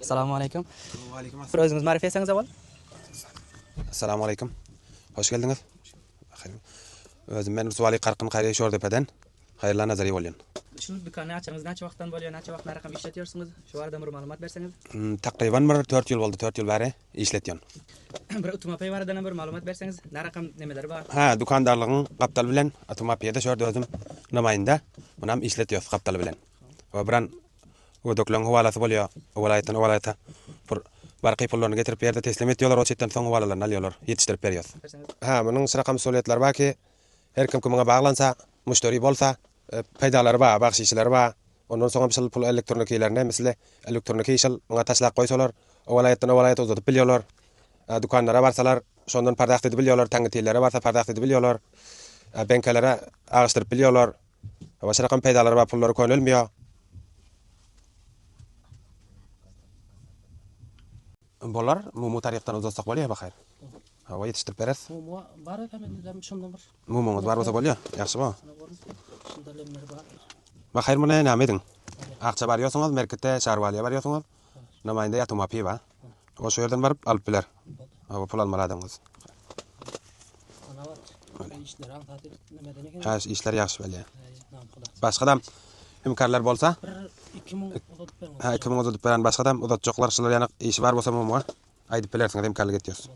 Assalomu alaykum. Va alaykum Bir o'zingiz ma'rifat etsangiz avval. Assalomu alaykum. Hoş geldiniz. Özüm men Rusvali Qarqin Qariya Sho'rtepadan. Xayrlar nazariy bo'lgan. Shu do'konni achingiz necha vaqtdan bo'lgan, necha vaqt raqam ishlatyapsiz? Shu haqida bir ma'lumot bersangiz. Taqriban bir 4 yil bo'ldi, 4 yil bari ishlatgan. Bir avtomapiylardan bir ma'lumot bersangiz, ne raqam nimalar bor? Ha, dukandarliging Qaptal bilan avtomapiyada sho'rda o'zim namoyinda. Buni ham ishlatyapsiz Qaptal bilan. Va bilan o doklan havalasi bo'lıyor. Viloyatdan bir barqi pullarni getirib berdi, teslim etiyorlar, o chetdan so'ng havalalarni alıyorlar, yetishtirib berýär. Ha, buning siraqa mas'uliyatlari borki, her kim kimga bağlansa, mushtari bo'lsa, paydalari bor, baxshishlar bor. Ondan so'ng bir pul elektroniklarni, mesela elektronik ishil unga tashlab qo'ysalar, viloyat uzatib bilyorlar. Dukanlara barsalar, şondan pardaq edib bilyorlar, tangitillari barsa pardaq edib bilyorlar. Bankalara ag'ishtirib bilyorlar. Va siraqa paydalari bor, pullari ko'nilmiyor. Bolar mumu tariqdan uzatsak bo'ladi baxayr. Hava yetishtirib berasiz. Mumu bor ekan, shundan bir. Mumungiz bor bo'lsa bo'ladi. Yaxshi bo. Shunda lemlar bor. Baxayr buni nima eding? Aqcha baryosingiz, Merkitda Sharvaliya baryosingiz. Namoyinda Yatumapi va o'sha yerdan borib olib bilar. Hava pul olmaladingiz. Ana bor. İşler antatil nimadan ekan? Ha, ishlar yaxshi bo'ladi. Boshqadam imkonlar bo'lsa, 2000 uzatib bering. ha, 2000 uzatib beran boshqadam uzatjoqlar shular yana ishi bor bo'lsa mumu aytib bilarsiniz, imkonlar yetyapsiz.